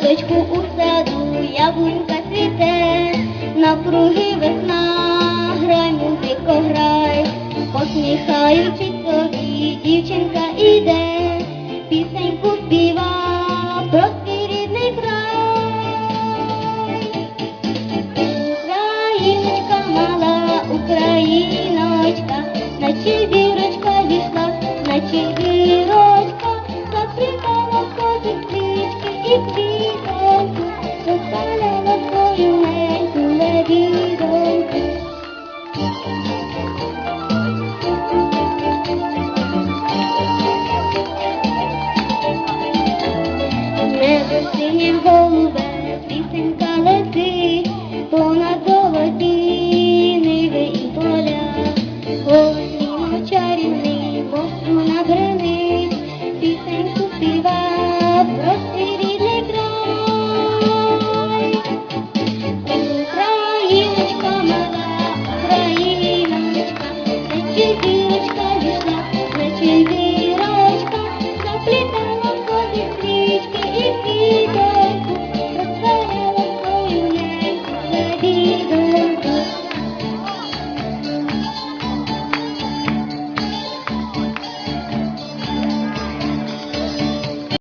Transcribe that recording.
садочку у саду яблунька цвіте, навкруги весна, грай, музико, грай, посміхаючись собі, дівчинка іде, пісеньку співа про свій рідний край. Україночка мала, Україночка, наче зірочка зійшла, наче зірочка, запрягала собі стрічки і квітоньку, розпаляла свою неньку лебідоньку. Небо синє